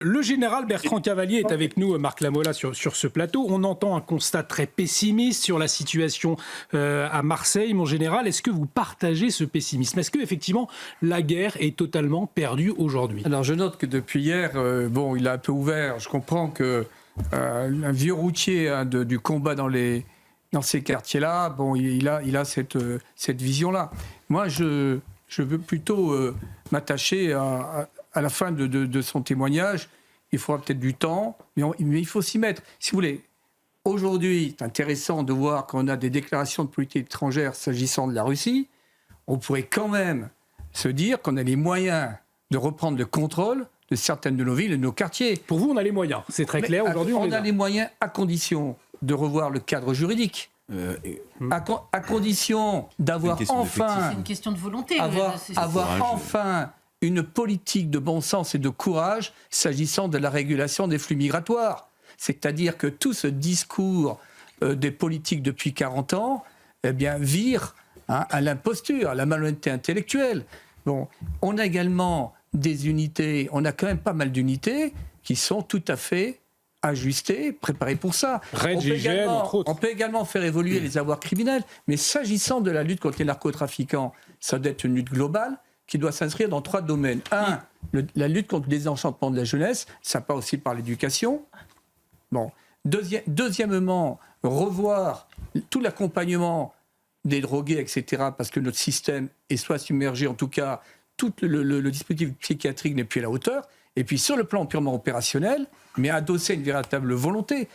Le général Bertrand Cavalier est avec nous, Marc Lamola, sur ce plateau. On entend un constat très pessimiste sur la situation à Marseille. Mon général, est-ce que vous partagez ce pessimisme? Est-ce qu'effectivement, la guerre est totalement perdue aujourd'hui? Alors, je note que depuis hier, il a un peu ouvert. Je comprends que un vieux routier du combat dans ces quartiers-là, il a cette vision-là. Moi, je veux plutôt m'attacher à la fin de son témoignage. Il faudra peut-être du temps, mais il faut s'y mettre. Si vous voulez, aujourd'hui, c'est intéressant de voir qu'on a des déclarations de politique étrangère s'agissant de la Russie. On pourrait quand même se dire qu'on a les moyens de reprendre le contrôle de certaines de nos villes et de nos quartiers. Pour vous, on a les moyens, c'est très clair. Aujourd'hui, on a les moyens à condition de revoir le cadre juridique. À condition d'avoir enfin... C'est une question de volonté. Avoir enfin une politique de bon sens et de courage s'agissant de la régulation des flux migratoires. C'est-à-dire que tout ce discours des politiques depuis 40 ans vire à l'imposture, à la malhonnêteté intellectuelle. Bon, on a également des unités, on a quand même pas mal d'unités qui sont tout à fait ajustées, préparées pour ça. On peut également faire évoluer les avoirs criminels, mais s'agissant de la lutte contre les narcotrafiquants, ça doit être une lutte globale qui doit s'inscrire dans 3 domaines. La lutte contre le désenchantement de la jeunesse, ça passe aussi par l'éducation. Bon. Deuxièmement, revoir tout l'accompagnement des drogués, etc., parce que notre système est soit submergé, en tout cas, tout le dispositif psychiatrique n'est plus à la hauteur. Et puis, sur le plan purement opérationnel, mais adosser une véritable volonté.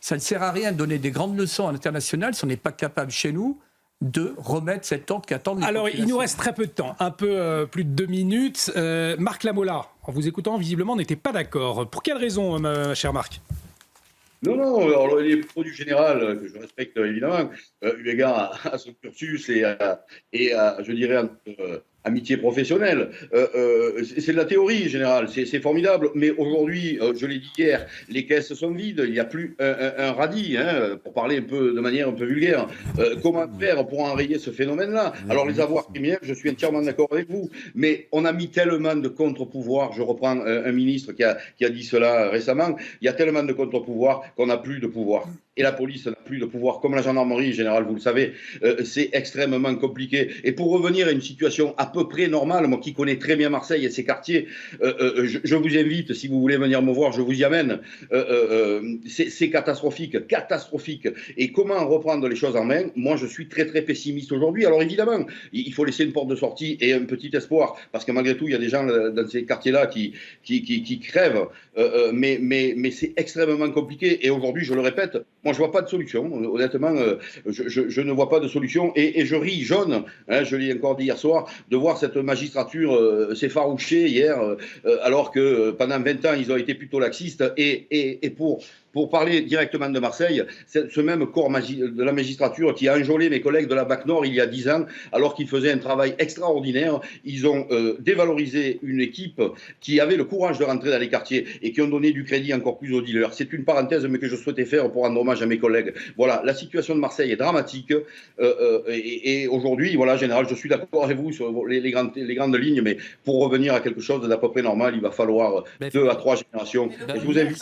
Ça ne sert à rien de donner des grandes leçons à l'international si on n'est pas capable, chez nous, de remettre cet ordre qu'attendent les Alors, populations. il nous reste très peu de temps, un peu plus de 2 minutes. Marc Lamola, en vous écoutant, visiblement, n'était pas d'accord. Pour quelle raison, cher Marc? Non, alors les propos du général, que je respecte évidemment, eu égard à son cursus et à je dirais, amitié professionnelle. C'est de la théorie, général, c'est formidable, mais aujourd'hui, je l'ai dit hier, les caisses sont vides, il n'y a plus un radis, pour parler de manière un peu vulgaire. Comment faire pour enrayer ce phénomène-là? Alors les avoirs criminels, je suis entièrement d'accord avec vous, mais on a mis tellement de contre-pouvoirs, je reprends un ministre qui a dit cela récemment, il y a tellement de contre-pouvoirs qu'on n'a plus de pouvoir. Et la police n'a plus de pouvoir, comme la gendarmerie, général, vous le savez, c'est extrêmement compliqué. Et pour revenir à une situation à peu près normale, moi qui connais très bien Marseille et ses quartiers, je vous invite, si vous voulez venir me voir, je vous y amène. C'est catastrophique, catastrophique. Et comment reprendre les choses en main? Moi, je suis très, très pessimiste aujourd'hui. Alors évidemment, il faut laisser une porte de sortie et un petit espoir, parce que malgré tout, il y a des gens dans ces quartiers-là qui crèvent. Mais c'est extrêmement compliqué. Et aujourd'hui, je le répète, moi, je ne vois pas de solution. Honnêtement, je ne vois pas de solution. Et je ris jaune, je l'ai encore dit hier soir, de voir cette magistrature s'effaroucher hier, alors que pendant 20 ans, ils ont été plutôt laxistes. Et pour parler directement de Marseille, c'est ce même corps de la magistrature qui a enjolé mes collègues de la BAC Nord il y a 10 ans, alors qu'ils faisaient un travail extraordinaire. Ils ont dévalorisé une équipe qui avait le courage de rentrer dans les quartiers et qui ont donné du crédit encore plus aux dealers. C'est une parenthèse, mais que je souhaitais faire pour rendre hommage à mes collègues. Voilà, la situation de Marseille est dramatique. Et aujourd'hui, voilà, général, je suis d'accord avec vous sur les grandes lignes, mais pour revenir à quelque chose d'à peu près normal, il va falloir 2 à 3 générations. Et je vous invite